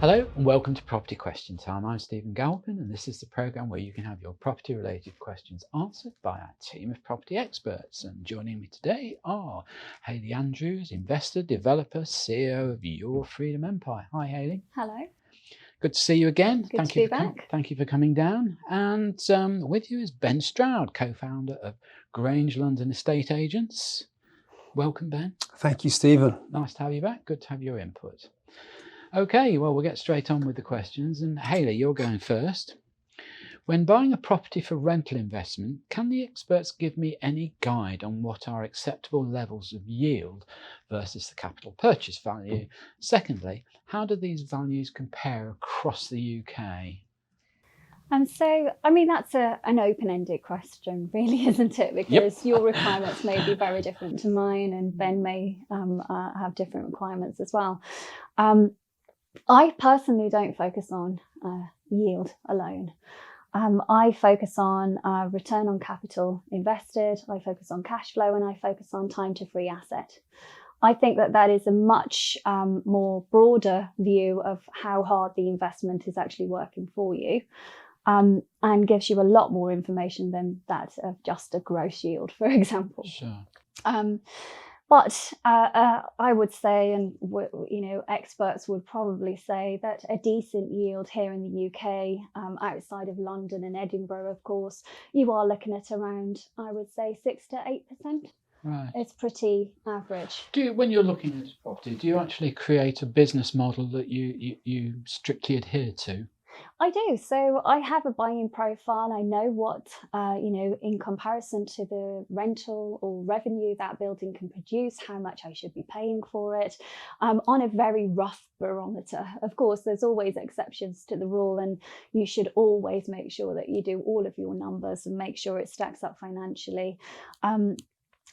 Hello and welcome to Property Question Time. I'm Stephen Galpin and this is the programme where you can have your property related questions answered by our team of property experts. And joining me today are Hayley Andrews, investor, developer, CEO of Your Freedom Empire. Hi Hayley. Hello. Good to see you again. Good to be back. Thank you for coming down. And with you is Ben Stroud, co-founder of Grange London Estate Agents. Welcome, Ben. Thank you, Stephen. Nice to have you back. Good to have your input. Okay, well, we'll get straight on with the questions. And Hayley, you're going first. When buying a property for rental investment, can the experts give me any guide on what are acceptable levels of yield versus the capital purchase value? Secondly, how do these values compare across the UK? That's an open-ended question, really, isn't it? Because your requirements may be very different to mine, and Ben may have different requirements as well. I personally don't focus on yield alone. I focus on return on capital invested, I focus on cash flow, and I focus on time to free asset. I think that is a much more broader view of how hard the investment is actually working for you, and gives you a lot more information than that of just a gross yield, for example. Sure. But I would say, and experts would probably say, that a decent yield here in the UK, outside of London and Edinburgh, of course, you are looking at around, I would say, 6 to 8%. Right. It's pretty average. When you're looking at a property, do you actually create a business model that you strictly adhere to? I do. So I have a buying profile. I know what, in comparison to the rental or revenue that building can produce, how much I should be paying for it, on a very rough barometer. Of course, there's always exceptions to the rule, and you should always make sure that you do all of your numbers and make sure it stacks up financially.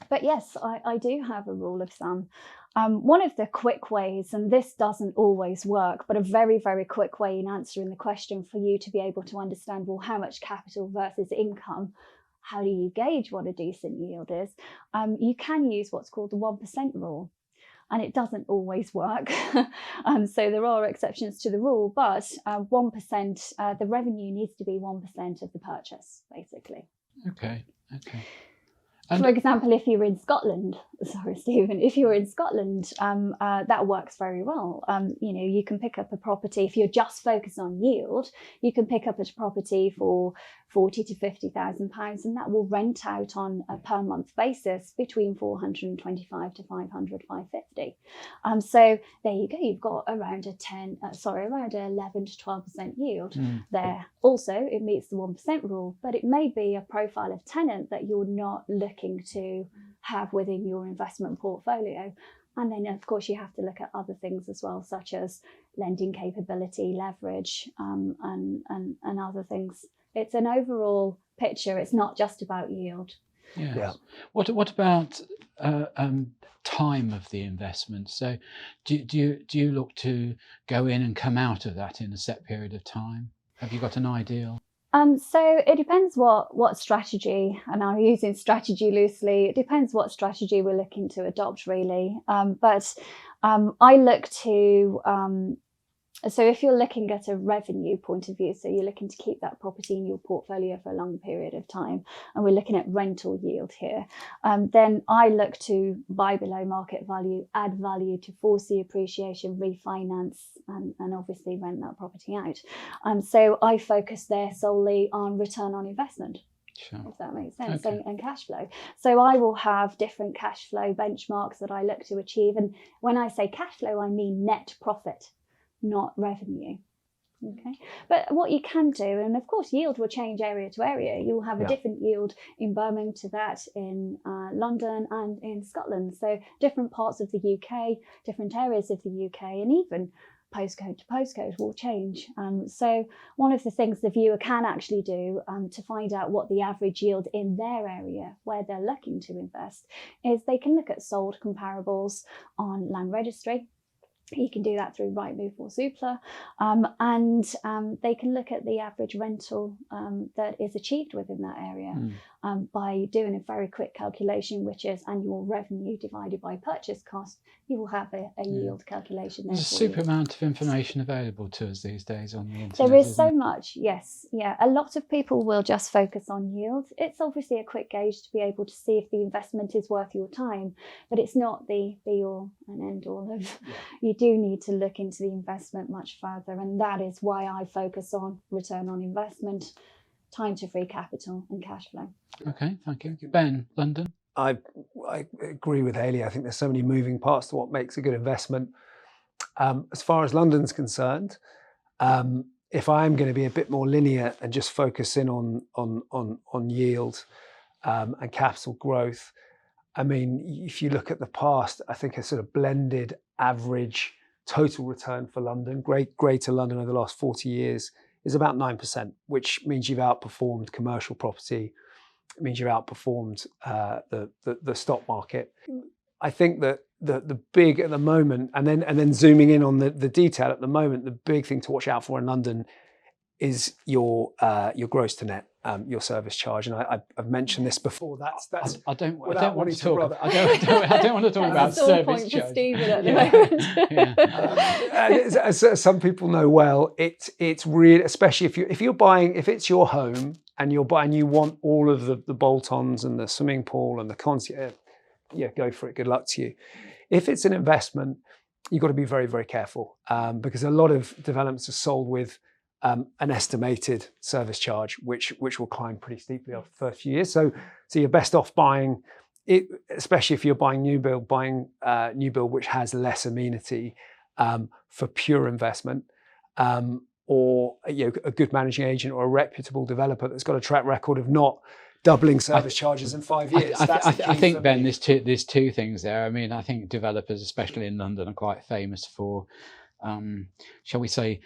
But yes, I do have a rule of thumb. One of the quick ways, and this doesn't always work, but a very, very quick way in answering the question for you to be able to understand, well, how much capital versus income, how do you gauge what a decent yield is? You can use what's called the 1% rule, and it doesn't always work. So there are exceptions to the rule, but 1%, the revenue needs to be 1% of the purchase, basically. Okay. For example, if you're in Scotland, Stephen, if you're in Scotland, that works very well. You can pick up a property, if you're just focused on yield, you can pick up a property for £40,000 to £50,000, and that will rent out on a per month basis between 425 to 500, 550. So there you go. You've got around around 11 to 12% yield there. Also, it meets the 1% rule, but it may be a profile of tenant that you're not looking to have within your investment portfolio. And then, of course, you have to look at other things as well, such as lending capability, leverage, and other things. It's an overall picture. It's not just about yield. Yes. Yeah. What about time of the investment? So do you look to go in and come out of that in a set period of time? Have you got an ideal? So it depends what strategy, and I'm using strategy loosely. It depends what strategy we're looking to adopt, really. But I look to, so if you're looking at a revenue point of view, so you're looking to keep that property in your portfolio for a long period of time, and we're looking at rental yield here, then I look to buy below market value, add value to foresee appreciation, refinance, and obviously rent that property out. So I focus there solely on return on investment. Sure. If that makes sense, Okay. and cash flow. So I will have different cash flow benchmarks that I look to achieve. And when I say cash flow, I mean net profit, not revenue. Okay, but what you can do, and of course yield will change area to area. You'll have a different yield in Birmingham to that in London and in Scotland. So different parts of the UK, different areas of the UK, and even postcode to postcode will change. So one of the things the viewer can actually do to find out what the average yield in their area where they're looking to invest is they can look at sold comparables on Land Registry. You can do that through Rightmove or Zoopla, and they can look at the average rental that is achieved within that area by doing a very quick calculation, which is annual revenue divided by purchase cost. you will have a yield calculation there. There's a super amount of information available to us these days on the internet. There is so much, yes. Yeah, a lot of people will just focus on yield. It's obviously a quick gauge to be able to see if the investment is worth your time, but it's not the be-all and end-all of. You do need to look into the investment much further, and that is why I focus on return on investment, time to free capital, and cash flow. Okay, thank you. Ben, London? I agree with Hayley. I think there's so many moving parts to what makes a good investment. As far as London's concerned, if I'm going to be a bit more linear and just focus in on yield and capital growth, I mean, if you look at the past, I think a sort of blended average total return for London, Greater London over the last 40 years, is about 9%, which means you've outperformed commercial property. It means you've outperformed the stock market. I think that the big at the moment, and then zooming in on the detail at the moment, the big thing to watch out for in London is your gross to net, your service charge. And I've mentioned this before. I don't want to talk about service charge. Stephen at the moment. As some people know well, it's really, especially if you're buying, if it's your home and you want all of the bolt-ons and the swimming pool and the concierge, go for it. Good luck to you. If it's an investment, you've got to be very, very careful because a lot of developments are sold with an estimated service charge, which will climb pretty steeply after the first few years. So you're best off buying it, especially if you're buying new build, which has less amenity for pure investment, or a good managing agent or a reputable developer that's got a track record of not doubling service charges in 5 years. I think, Ben, there's two things there. I mean, I think developers, especially in London, are quite famous for, shall we say,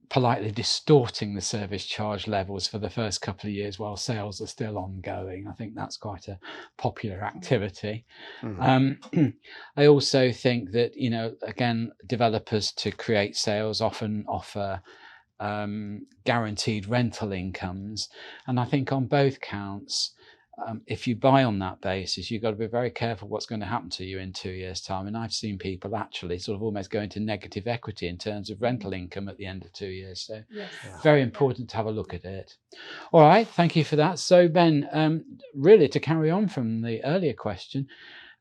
politely distorting the service charge levels for the first couple of years while sales are still ongoing. I think that's quite a popular activity. Mm-hmm. I also think that, again, developers to create sales often offer guaranteed rental incomes, and I think on both counts, if you buy on that basis, you've got to be very careful what's going to happen to you in 2 years' time. And I've seen people actually sort of almost go into negative equity in terms of rental income at the end of 2 years. So very important to have a look at it. All right, thank you for that. So Ben, really to carry on from the earlier question,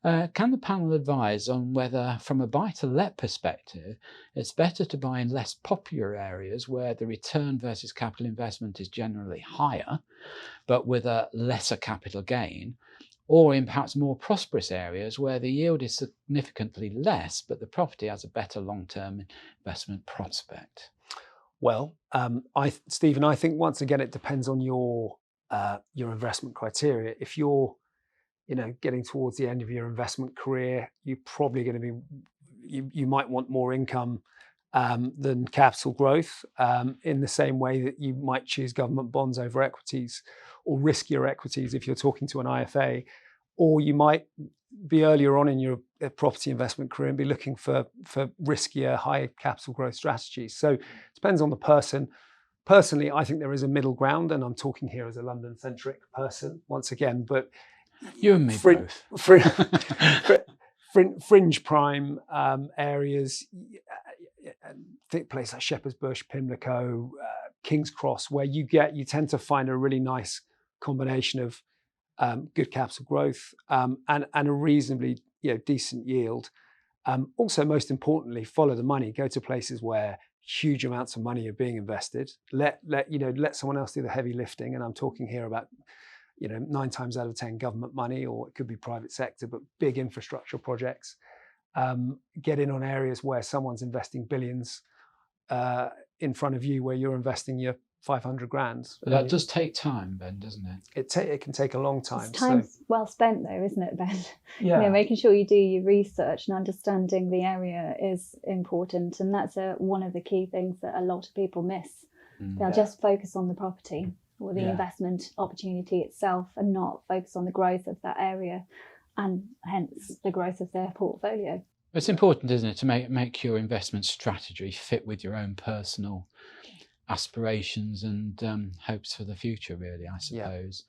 can the panel advise on whether, from a buy-to-let perspective, it's better to buy in less popular areas where the return versus capital investment is generally higher, but with a lesser capital gain, or in perhaps more prosperous areas where the yield is significantly less, but the property has a better long-term investment prospect? Well, Stephen, I think once again it depends on your investment criteria. If you're getting towards the end of your investment career, you're probably going to be, you might want more income than capital growth, in the same way that you might choose government bonds over equities or riskier equities if you're talking to an IFA, or you might be earlier on in your property investment career and be looking for riskier, high capital growth strategies. So it depends on the person. Personally, I think there is a middle ground, and I'm talking here as a London-centric person once again, but you and me both. Fringe prime areas, think places like Shepherd's Bush, Pimlico, King's Cross, where you tend to find a really nice combination of good capital growth and a reasonably decent yield. Also, most importantly, follow the money. Go to places where huge amounts of money are being invested. Let someone else do the heavy lifting, and I'm talking here about 9 times out of 10 government money, or it could be private sector, but big infrastructure projects. Get in on areas where someone's investing billions in front of you, where you're investing your 500 grand. But that does take time, Ben, doesn't it? It can take a long time. It's time well spent, though, isn't it, Ben? Yeah. Making sure you do your research and understanding the area is important, and that's one of the key things that a lot of people miss. They'll just focus on the property or the investment opportunity itself and not focus on the growth of that area and hence the growth of their portfolio. It's important, isn't it, to make your investment strategy fit with your own personal aspirations and hopes for the future, really, I suppose.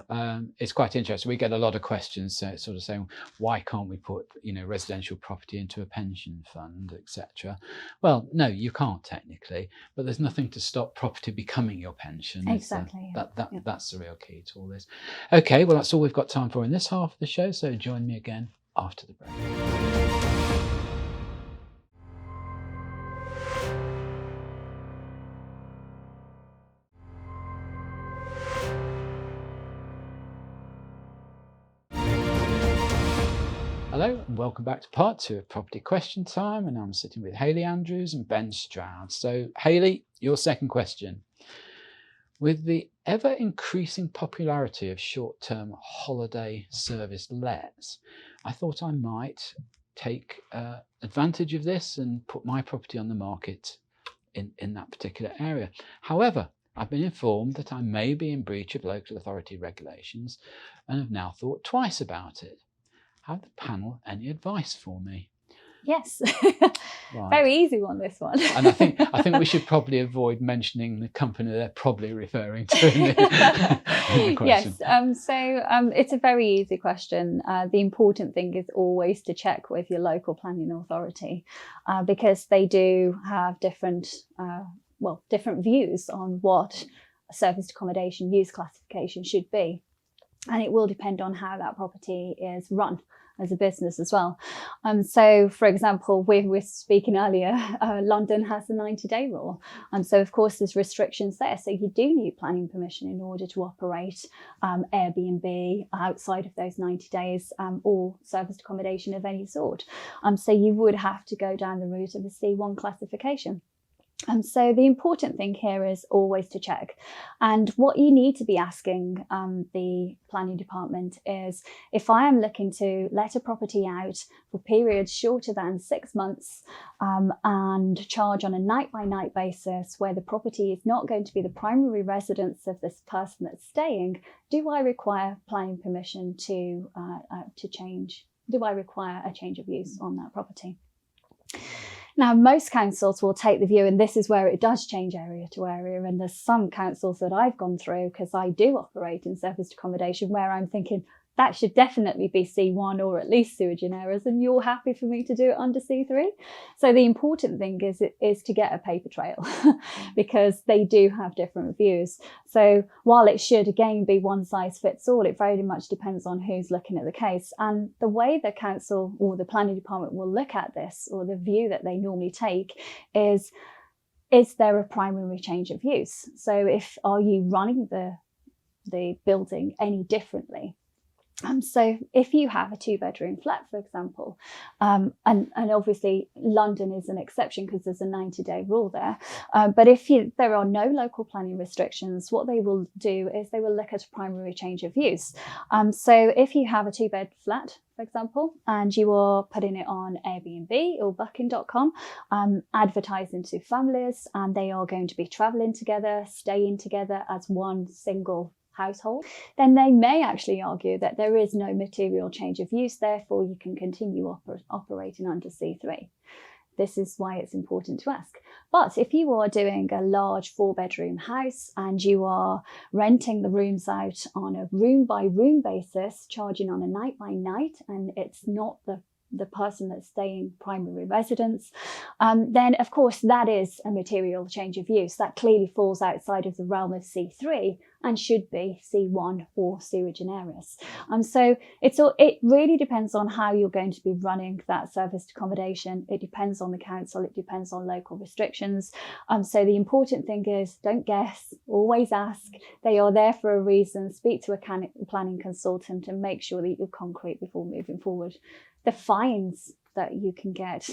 Yeah. It's quite interesting. We get a lot of questions sort of saying, why can't we put residential property into a pension fund, etc. Well, no, you can't technically, but there's nothing to stop property becoming your pension. Exactly. That's the real key to all this. Okay, well, that's all we've got time for in this half of the show, so join me again after the break. Hello and welcome back to part 2 of Property Question Time, and I'm sitting with Hayley Andrews and Ben Stroud. So Hayley, your second question. With the ever increasing popularity of short-term holiday service lets, I thought I might take advantage of this and put my property on the market in that particular area. However, I've been informed that I may be in breach of local authority regulations and have now thought twice about it. Have the panel any advice for me? Yes. Right. Very easy one, this one. And I think we should probably avoid mentioning the company they're probably referring to in the question. Yes. So it's a very easy question. The important thing is always to check with your local planning authority because they do have different views on what a serviced accommodation use classification should be. And it will depend on how that property is run as a business as well. So, for example, we were speaking earlier, London has the 90-day rule. So, of course, there's restrictions there. So you do need planning permission in order to operate Airbnb outside of those 90 days or serviced accommodation of any sort. So you would have to go down the route of a C1 classification. So the important thing here is always to check. And what you need to be asking the planning department is, if I am looking to let a property out for periods shorter than 6 months and charge on a night-by-night basis where the property is not going to be the primary residence of this person that's staying, do I require planning permission to change? Do I require a change of use on that property? Now, most councils will take the view, and this is where it does change area to area, and there's some councils that I've gone through, because I do operate in serviced accommodation, where I'm thinking that should definitely be C1 or at least sui generis, and you're happy for me to do it under C3. So the important thing is to get a paper trail because they do have different views. So while it should again be one size fits all, it very much depends on who's looking at the case. And the way the council or the planning department will look at this, or the view that they normally take, is there a primary change of use? So are you running the building any differently? So if you have a 2-bedroom flat, for example, and obviously London is an exception because there's a 90-day rule there, but if there are no local planning restrictions, what they will do is they will look at a primary change of use. So if you have a 2-bed flat, for example, and you are putting it on Airbnb or Booking.com, advertising to families, and they are going to be travelling together, staying together as one single household, then they may actually argue that there is no material change of use, therefore you can continue operating under C3. This is why it's important to ask. But if you are doing a large 4-bedroom house and you are renting the rooms out on a room-by-room basis, charging on a night-by-night, and it's not the person that's staying primary residence, then of course that is a material change of use. That clearly falls outside of the realm of C3 and should be C1 or sui generis. So it really depends on how you're going to be running that serviced accommodation. It depends on the council, it depends on local restrictions. So the important thing is, don't guess, always ask. They are there for a reason. Speak to a planning consultant and make sure that you're concrete before moving forward. The fines that you can get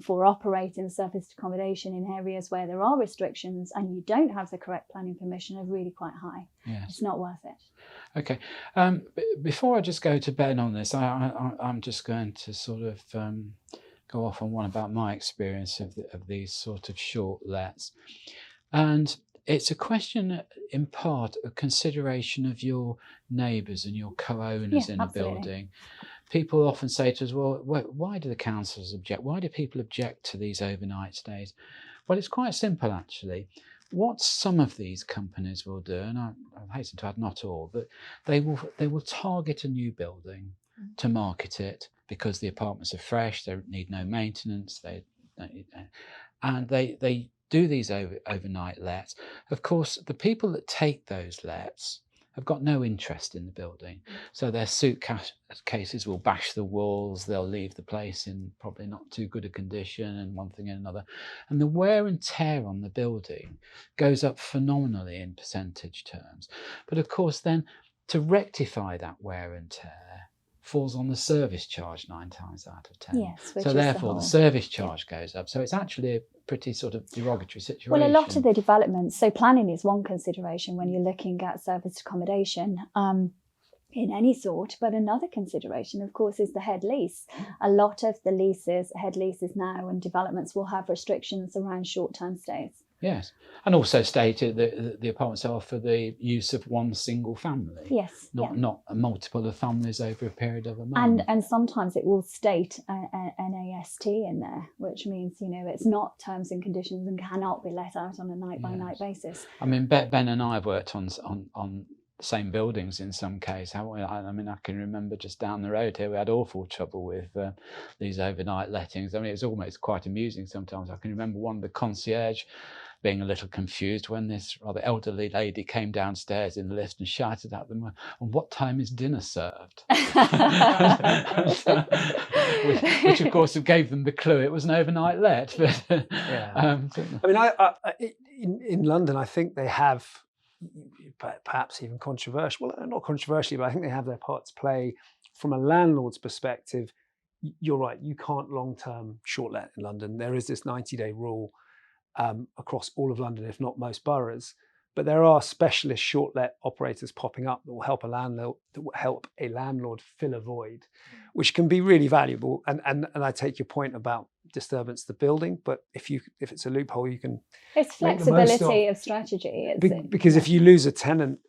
for operating serviced accommodation in areas where there are restrictions and you don't have the correct planning permission are really quite high. Yes. It's not worth it. Okay. Before I just go to Ben on this, I'm just going to sort of go off on one about my experience of these sort of short lets. And it's a question, in part, of consideration of your neighbours and your co-owners in absolutely. a building. People often say to us, well, why do the councils object? Why do people object to these overnight stays? Well, it's quite simple, actually. what some of these companies will do, and I hasten to add not all, but they will target a new building to market it because the apartments are fresh, they need no maintenance, and they do these overnight lets. Of course, the people that take those lets have got no interest in the building, so their suitcases will bash the walls, they'll leave the place in probably not too good a condition, and one thing and another, and the wear and tear on the building goes up phenomenally in percentage terms. But of course, then to rectify that wear and tear falls on the service charge 9 times out of 10. Yes, so therefore the service charge goes up. So it's actually a pretty sort of derogatory situation. Well, a lot of the developments, so planning is one consideration when you're looking at serviced accommodation in any sort, but another consideration, of course, is the head lease. A lot of the head leases now and developments will have restrictions around short-term stays. Yes, and also stated that the apartments are for the use of one single family. Yes, not a multiple of families over a period of a month. And sometimes it will state an AST in there, which means it's not terms and conditions and cannot be let out on a night-by-night basis. I mean, Ben and I have worked on same buildings in some case. I mean, I can remember just down the road here we had awful trouble with these overnight lettings. I mean, it's almost quite amusing sometimes. I can remember one of the concierge being a little confused when this rather elderly lady came downstairs in the lift and shouted at them, "On what time is dinner served?" which of course gave them the clue it was an overnight let. But, I mean, in London, I think they have, perhaps even controversial, well, not controversially, but I think they have their part to play from a landlord's perspective. You're right, you can't long-term short let in London. There is this 90-day rule across all of London, if not most boroughs. But there are specialist short let operators popping up that will help a landlord fill a void, which can be really valuable. And I take your point about disturbance to the building, but if it's a loophole, you can. It's flexibility of strategy. Because if you lose a tenant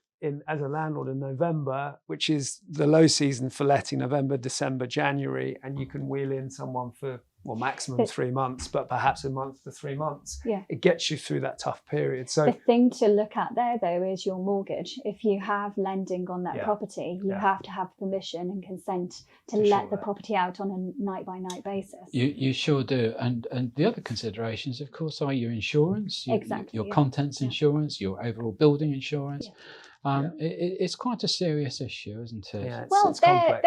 as a landlord in November, which is the low season for letting, November, December, January, and you can wheel in someone for maximum 3 months, but perhaps a month to 3 months. Yeah. It gets you through that tough period. So the thing to look at there, though, is your mortgage. If you have lending on that property, you have to have permission and consent to let the property out on a night-by-night basis. You sure do. And the other considerations, of course, are your insurance, your contents insurance, your overall building insurance. Yeah. It's quite a serious issue, isn't it? Yeah, it's complex.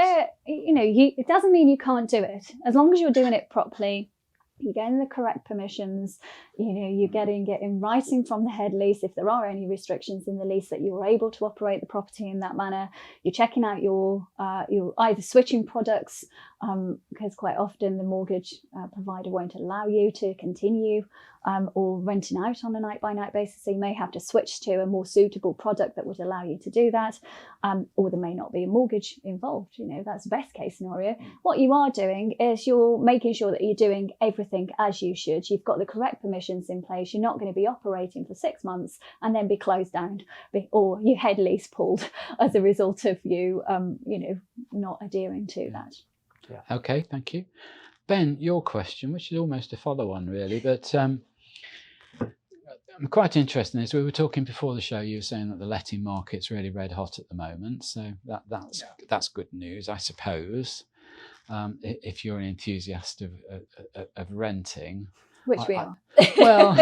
It doesn't mean you can't do it. As long as you're doing it properly, you're getting the correct permissions, you're getting it in writing from the head lease if there are any restrictions in the lease that you're able to operate the property in that manner. You're checking out your either switching products, because quite often the mortgage provider won't allow you to continue, or renting out on a night-by-night basis. So you may have to switch to a more suitable product that would allow you to do that, or there may not be a mortgage involved. That's the best case scenario. What you are doing is you're making sure that you're doing everything as you should. You've got the correct permissions in place. You're not going to be operating for 6 months and then be closed down or your head lease pulled as a result of you, not adhering to that. Yeah. Okay, thank you. Ben, your question, which is almost a follow-on really, but I'm quite interested in this. We were talking before the show, you were saying that the letting market's really red hot at the moment, so that's good news, I suppose, if you're an enthusiast of renting. Which we are. Well,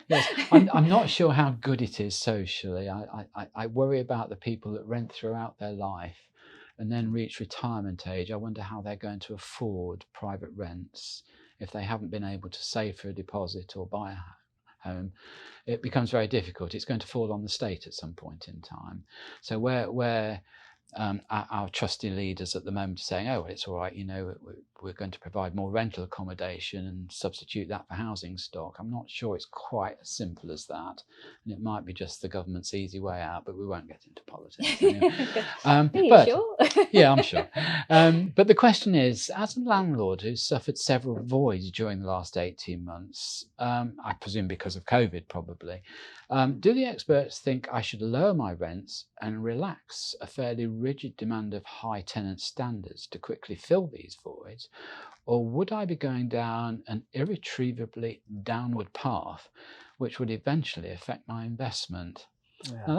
yes, I'm not sure how good it is socially. I worry about the people that rent throughout their life and then reach retirement age. I wonder how they're going to afford private rents if they haven't been able to save for a deposit or buy a home. It becomes very difficult. It's going to fall on the state at some point in time. So where our trusty leaders at the moment are saying, oh, it's all right, we're going to provide more rental accommodation and substitute that for housing stock. I'm not sure it's quite as simple as that. And it might be just the government's easy way out, but we won't get into politics. Anyway. Are you sure? Yeah, I'm sure. But the question is, as a landlord who's suffered several voids during the last 18 months, I presume because of COVID probably, do the experts think I should lower my rents and relax a fairly rigid demand of high tenant standards to quickly fill these voids? Or would I be going down an irretrievably downward path which would eventually affect my investment. Yeah. Now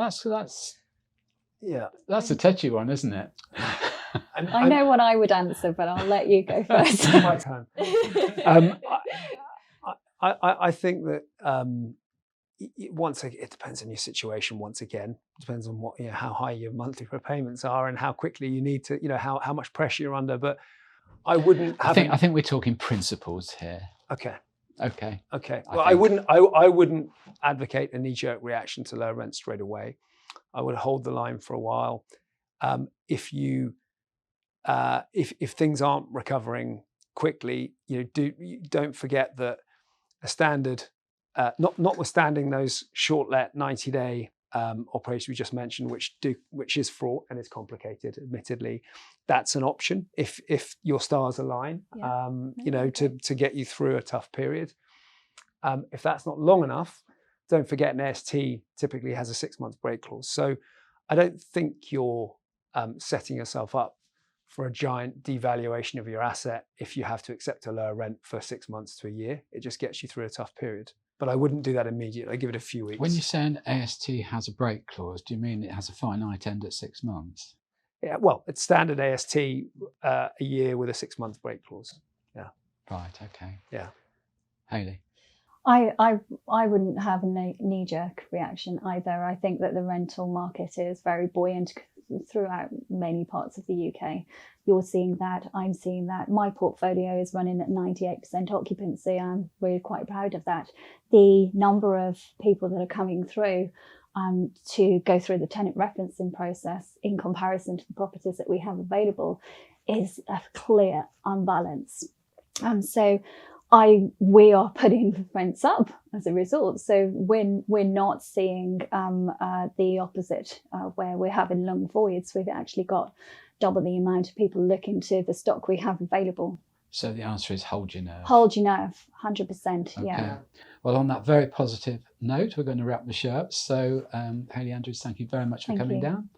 that's a touchy one, isn't it? I know what I would answer, but I'll let you go first. My turn. I think that it depends on your situation. Once again, it depends on what, how high your monthly repayments are and how quickly you need to, how much pressure you're under. But I wouldn't. I think we're talking principles here. Okay. Well, I wouldn't advocate a knee-jerk reaction to lower rent straight away. I would hold the line for a while. If things aren't recovering quickly, don't forget that a standard, notwithstanding those short let 90-day operations we just mentioned, which is fraught and is complicated, admittedly, that's an option if your stars align, to get you through a tough period. If that's not long enough, don't forget an AST typically has a 6-month break clause. So I don't think you're setting yourself up for a giant devaluation of your asset if you have to accept a lower rent for 6 months to a year. It just gets you through a tough period. But I wouldn't do that immediately. I give it a few weeks. When you say an AST has a break clause, do you mean it has a finite end at 6 months? Yeah, well, it's standard AST a year with a 6-month break clause. Yeah. Right. Okay. Yeah. Hayley. I wouldn't have a knee-jerk reaction either. I think that the rental market is very buoyant throughout many parts of the UK. You're seeing that, I'm seeing that. My portfolio is running at 98% occupancy. I'm really quite proud of that. The number of people that are coming through to go through the tenant referencing process in comparison to the properties that we have available is a clear unbalance. So we are putting rents up as a result. So we're not seeing the opposite, where we're having long voids. We've actually got double the amount of people looking to the stock we have available. So the answer is hold your nerve. Hold your nerve, 100%. Okay. Yeah. Well, on that very positive note, we're going to wrap the show up. So Hayley Andrews, thank you very much for coming down.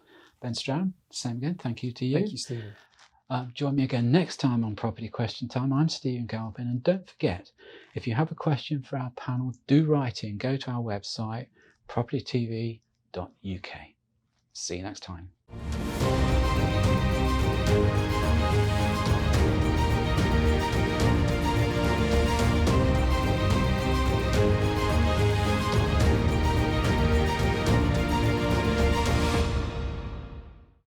Ben Stroud, same again. Thank you to you. Thank you, Stephen. Join me again next time on Property Question Time. I'm Stephen Galvin, and don't forget, if you have a question for our panel, do write in. Go to our website, propertytv.uk. See you next time.